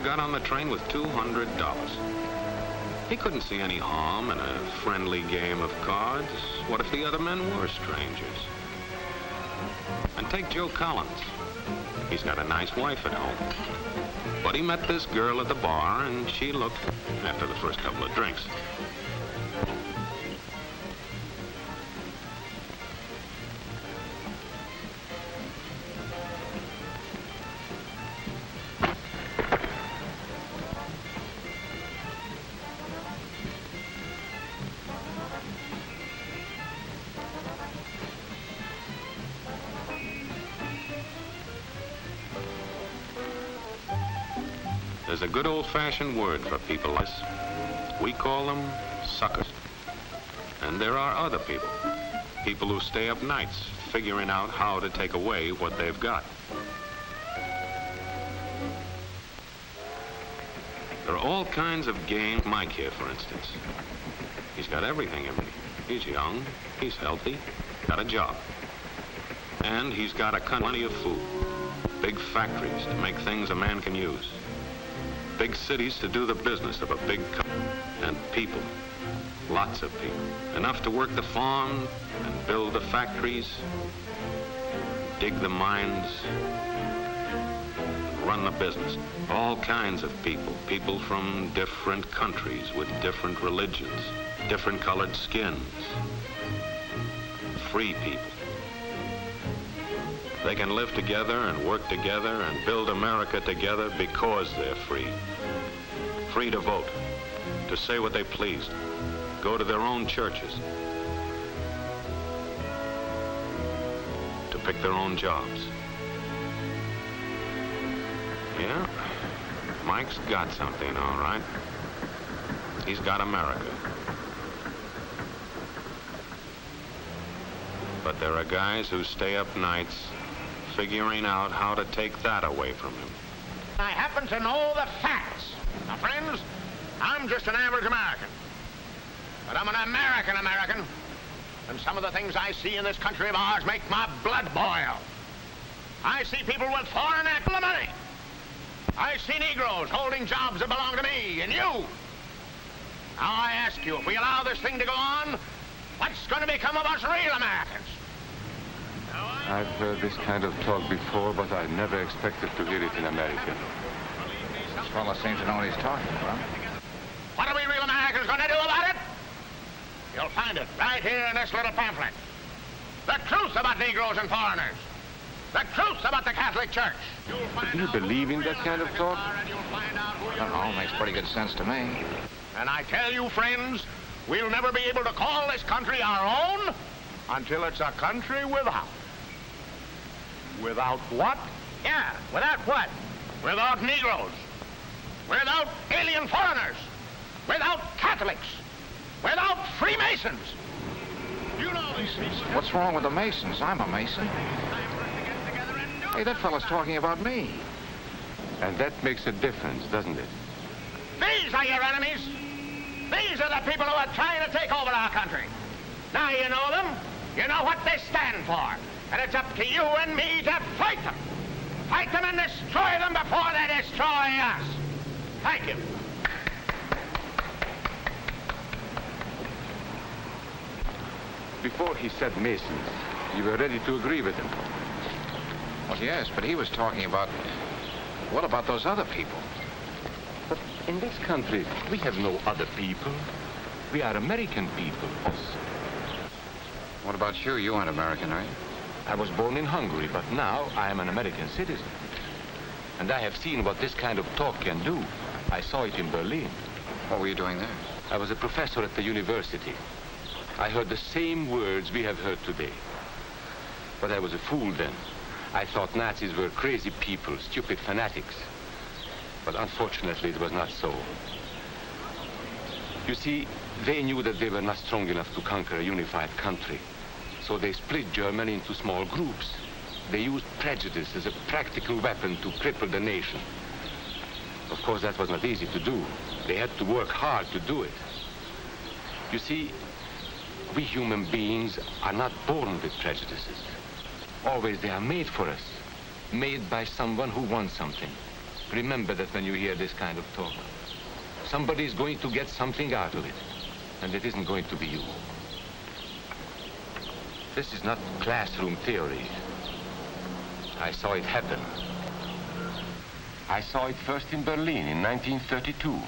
got on the train with $200. He couldn't see any harm in a friendly game of cards. What if the other men were strangers? And take Joe Collins. He's got a nice wife at home. But he met this girl at the bar, and she looked, after the first couple of drinks. There's a good old-fashioned word for people like us. We call them suckers. And there are other people. People who stay up nights figuring out how to take away what they've got. There are all kinds of games. Mike here, for instance. He's got everything in me. He's young, he's healthy, got a job. And he's got plenty of food. Big factories to make things a man can use. Big cities to do the business of a big company. And people, lots of people. Enough to work the farm and build the factories, dig the mines, run the business. All kinds of people. People from different countries with different religions, different colored skins. Free people. They can live together and work together and build America together because they're free. Free to vote, to say what they please, go to their own churches, to pick their own jobs. Yeah, Mike's got something, all right. He's got America. But there are guys who stay up nights figuring out how to take that away from him. I happen to know the facts. Now, friends, I'm just an average American. But I'm an American. And some of the things I see in this country of ours make my blood boil. I see people with foreign money. I see Negroes holding jobs that belong to me and you. Now, I ask you, if we allow this thing to go on, what's going to become of us real Americans? I've heard this kind of talk before, but I never expected to hear it in America. This fellow seems to know what he's talking about. What are we real Americans going to do about it? You'll find it right here in this little pamphlet. The truth about Negroes and foreigners. The truth about the Catholic Church. But do you believe in that kind of talk? I don't know, makes pretty good sense to me. And I tell you, friends, we'll never be able to call this country our own until it's a country without. Without what? Yeah, without what? Without Negroes. Without alien foreigners. Without Catholics. Without Freemasons. You know these people. What's wrong with the Masons? I'm a Mason. Hey, that fellow's talking about me. And that makes a difference, doesn't it? These are your enemies. These are the people who are trying to take over our country. Now you know them. You know what they stand for. And it's up to you and me to fight them. Fight them and destroy them before they destroy us. Thank you. Before he said Masons, you were ready to agree with him. Well, yes, but he was talking about... What about those other people? But in this country, we have no other people. We are American people. What about you? You aren't American, are you? I was born in Hungary, but now I am an American citizen. And I have seen what this kind of talk can do. I saw it in Berlin. What were you doing there? I was a professor at the university. I heard the same words we have heard today. But I was a fool then. I thought Nazis were crazy people, stupid fanatics. But unfortunately, it was not so. You see, they knew that they were not strong enough to conquer a unified country. So they split Germany into small groups. They used prejudice as a practical weapon to cripple the nation. Of course, that was not easy to do. They had to work hard to do it. You see, we human beings are not born with prejudices. Always they are made for us, made by someone who wants something. Remember that when you hear this kind of talk. Somebody's going to get something out of it, and it isn't going to be you. This is not classroom theory. I saw it happen. I saw it first in Berlin in 1932.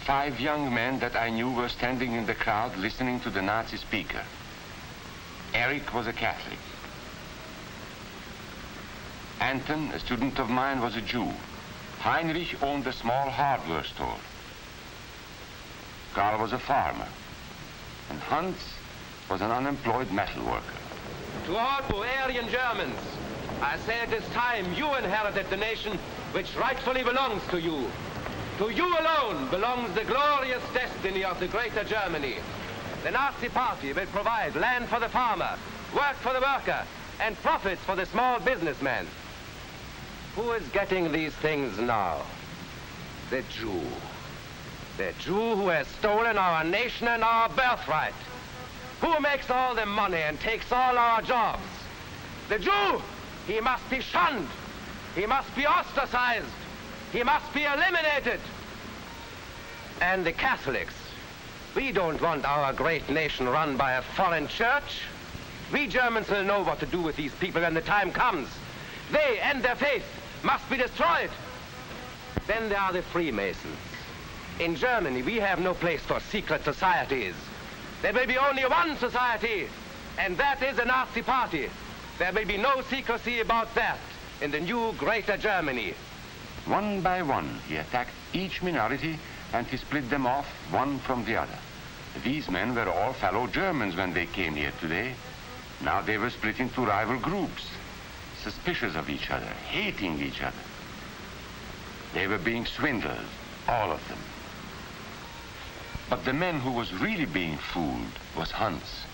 5 young men that I knew were standing in the crowd listening to the Nazi speaker. Eric was a Catholic. Anton, a student of mine, was a Jew. Heinrich owned a small hardware store. Karl was a farmer. And Hans was an unemployed metal worker. To all Bavarian Germans, I say it is time you inherited the nation which rightfully belongs to you. To you alone belongs the glorious destiny of the greater Germany. The Nazi Party will provide land for the farmer, work for the worker, and profits for the small businessman. Who is getting these things now? The Jew. The Jew who has stolen our nation and our birthright. Who makes all the money and takes all our jobs? The Jew, he must be shunned. He must be ostracized. He must be eliminated. And the Catholics, we don't want our great nation run by a foreign church. We Germans will know what to do with these people when the time comes. They and their faith must be destroyed. Then there are the Freemasons. In Germany, we have no place for secret societies. There will be only one society, and that is the Nazi Party. There will be no secrecy about that in the new greater Germany. One by one, he attacked each minority and he split them off one from the other. These men were all fellow Germans when they came here today. Now they were split into rival groups, suspicious of each other, hating each other. They were being swindled, all of them. But the man who was really being fooled was Hans.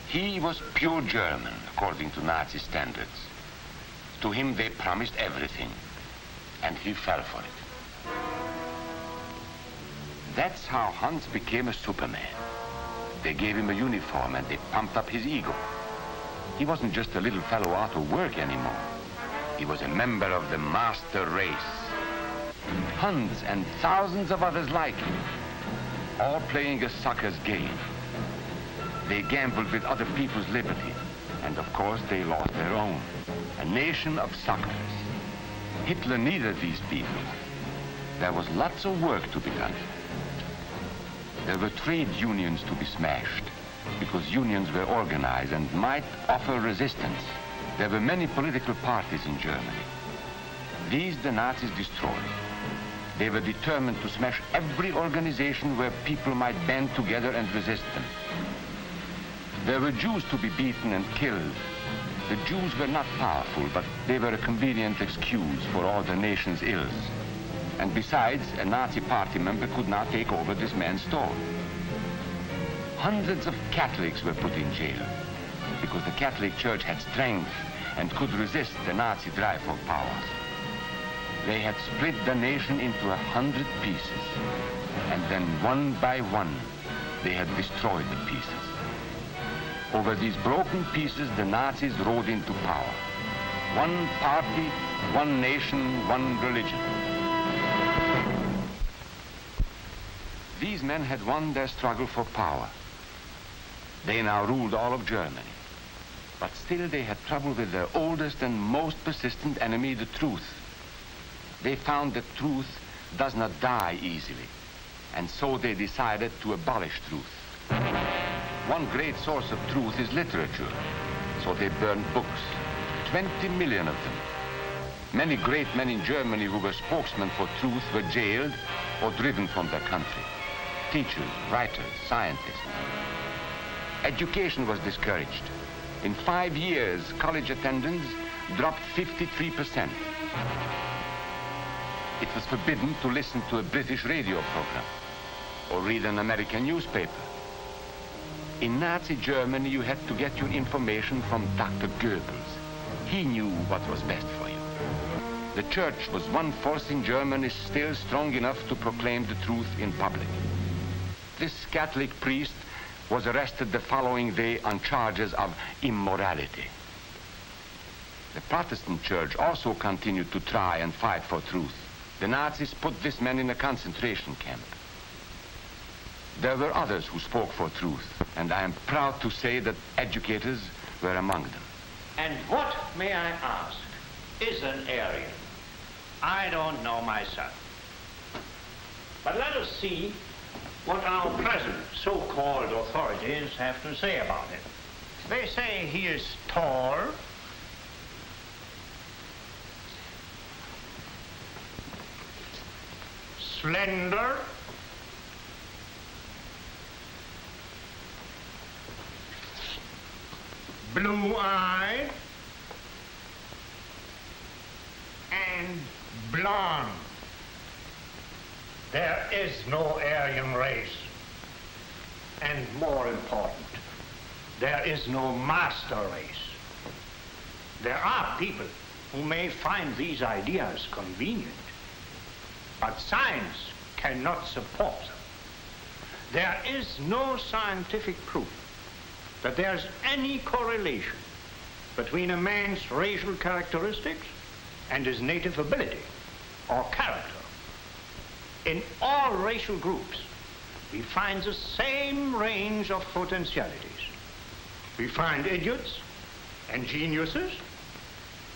He was pure German, according to Nazi standards. To him they promised everything, and he fell for it. That's how Hans became a Superman. They gave him a uniform and they pumped up his ego. He wasn't just a little fellow out of work anymore. He was a member of the master race. Hans and thousands of others like him, all playing a sucker's game. They gambled with other people's liberty, and of course they lost their own. A nation of suckers. Hitler needed these people. There was lots of work to be done. There were trade unions to be smashed, because unions were organized and might offer resistance. There were many political parties in Germany. These the Nazis destroyed. They were determined to smash every organization where people might band together and resist them. There were Jews to be beaten and killed. The Jews were not powerful, but they were a convenient excuse for all the nation's ills. And besides, a Nazi party member could not take over this man's store. Hundreds of Catholics were put in jail because the Catholic Church had strength and could resist the Nazi drive for power. They had split the nation into 100 pieces, and then one by one, they had destroyed the pieces. Over these broken pieces, the Nazis rode into power. One party, one nation, one religion. These men had won their struggle for power. They now ruled all of Germany. But still they had trouble with their oldest and most persistent enemy, the truth. They found that truth does not die easily, and so they decided to abolish truth. One great source of truth is literature, so they burned books, 20 million of them. Many great men in Germany who were spokesmen for truth were jailed or driven from their country. Teachers, writers, scientists. Education was discouraged. In 5 years, college attendance dropped 53%. It was forbidden to listen to a British radio program or read an American newspaper. In Nazi Germany, you had to get your information from Dr. Goebbels. He knew what was best for you. The church was one force in Germany still strong enough to proclaim the truth in public. This Catholic priest was arrested the following day on charges of immorality. The Protestant church also continued to try and fight for truth. The Nazis put this man in a concentration camp. There were others who spoke for truth, and I am proud to say that educators were among them. And what, may I ask, is an Aryan? I don't know myself. But let us see what our present so-called authorities have to say about it. They say he is tall, slender, blue-eyed, and blonde. There is no Aryan race. And more important, there is no master race. There are people who may find these ideas convenient, but science cannot support them. There is no scientific proof that there's any correlation between a man's racial characteristics and his native ability or character. In all racial groups, we find the same range of potentialities. We find idiots and geniuses.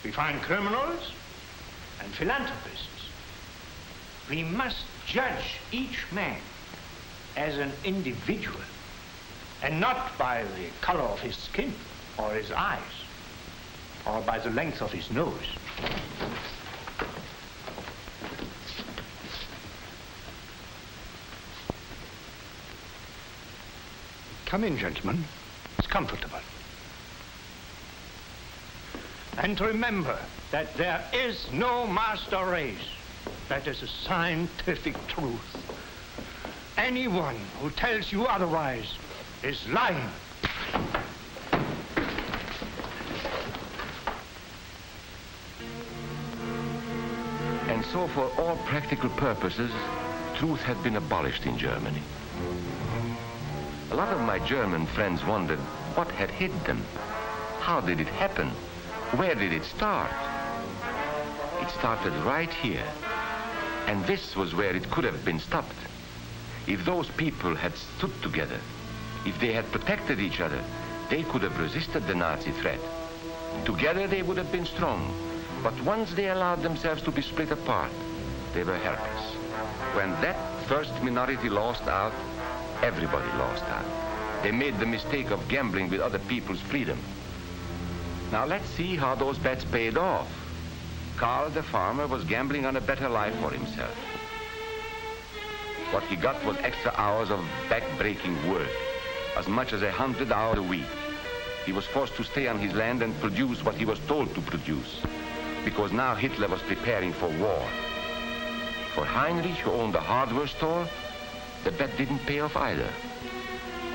We find criminals and philanthropists. We must judge each man as an individual and not by the color of his skin or his eyes or by the length of his nose. Come in, gentlemen. It's comfortable. And remember that there is no master race. That is a scientific truth. Anyone who tells you otherwise is lying. And so for all practical purposes, truth had been abolished in Germany. A lot of my German friends wondered what had hit them. How did it happen? Where did it start? It started right here. And this was where it could have been stopped. If those people had stood together, if they had protected each other, they could have resisted the Nazi threat. Together they would have been strong. But once they allowed themselves to be split apart, they were helpless. When that first minority lost out, everybody lost out. They made the mistake of gambling with other people's freedom. Now let's see how those bets paid off. Karl the farmer was gambling on a better life for himself. What he got was extra hours of back-breaking work, as much as 100 hours a week. He was forced to stay on his land and produce what he was told to produce, because now Hitler was preparing for war. For Heinrich, who owned a hardware store, the bet didn't pay off either.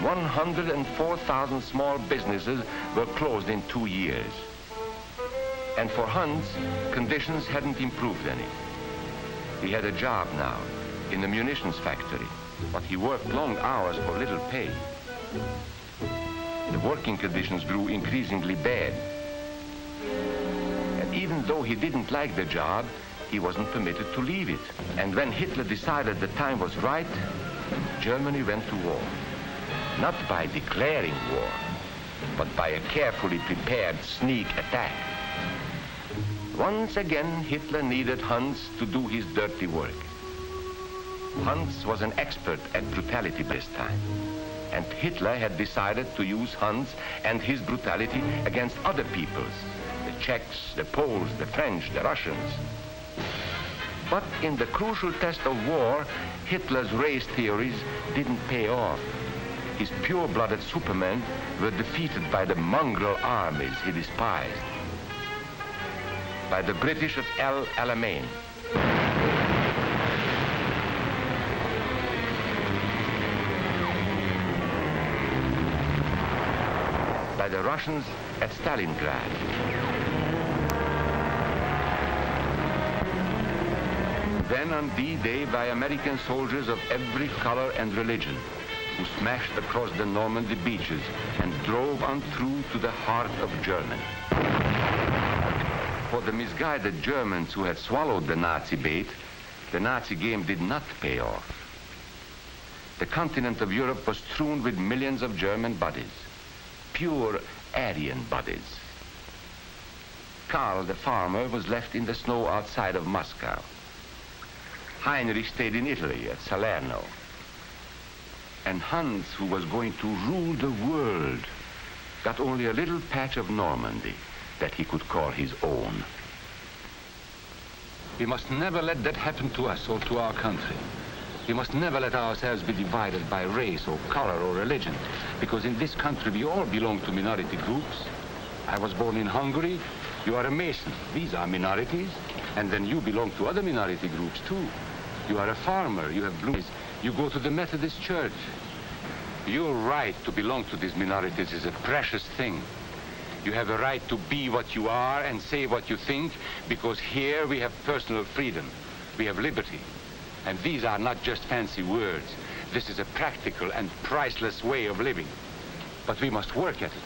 104,000 small businesses were closed in 2 years. And for Hans, conditions hadn't improved any. He had a job now in the munitions factory, but he worked long hours for little pay. The working conditions grew increasingly bad. And even though he didn't like the job, he wasn't permitted to leave it. And when Hitler decided the time was right, Germany went to war. Not by declaring war, but by a carefully prepared sneak attack. Once again, Hitler needed Hans to do his dirty work. Hans was an expert at brutality this time, and Hitler had decided to use Hans and his brutality against other peoples, the Czechs, the Poles, the French, the Russians. But in the crucial test of war, Hitler's race theories didn't pay off. His pure-blooded supermen were defeated by the mongrel armies he despised. By the British at El Alamein. By the Russians at Stalingrad. Then on D-Day by American soldiers of every color and religion, who smashed across the Normandy beaches and drove on through to the heart of Germany. For the misguided Germans who had swallowed the Nazi bait, the Nazi game did not pay off. The continent of Europe was strewn with millions of German bodies, pure Aryan bodies. Karl, the farmer, was left in the snow outside of Moscow. Heinrich stayed in Italy at Salerno. And Hans, who was going to rule the world, got only a little patch of Normandy that he could call his own. We must never let that happen to us or to our country. We must never let ourselves be divided by race or color or religion, because in this country we all belong to minority groups. I was born in Hungary. You are a Mason. These are minorities. And then you belong to other minority groups too. You are a farmer. You have blue eyes. You go to the Methodist Church. Your right to belong to these minorities is a precious thing. You have a right to be what you are and say what you think, because here we have personal freedom. We have liberty. And these are not just fancy words. This is a practical and priceless way of living. But we must work at it.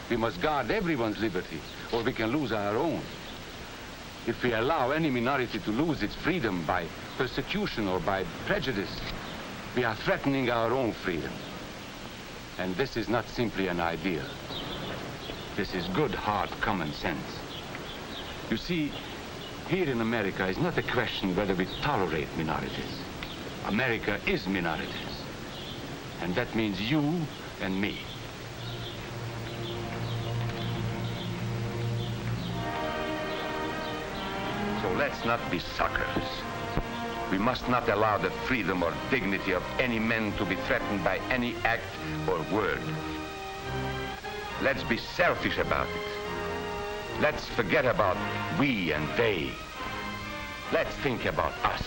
We must guard everyone's liberty, or we can lose our own. If we allow any minority to lose its freedom by persecution or by prejudice, we are threatening our own freedom. And this is not simply an ideal. This is good, hard common sense. You see, here in America is not a question whether we tolerate minorities. America is minorities. And that means you and me. So let's not be suckers. We must not allow the freedom or dignity of any man to be threatened by any act or word. Let's be selfish about it. Let's forget about we and they. Let's think about us.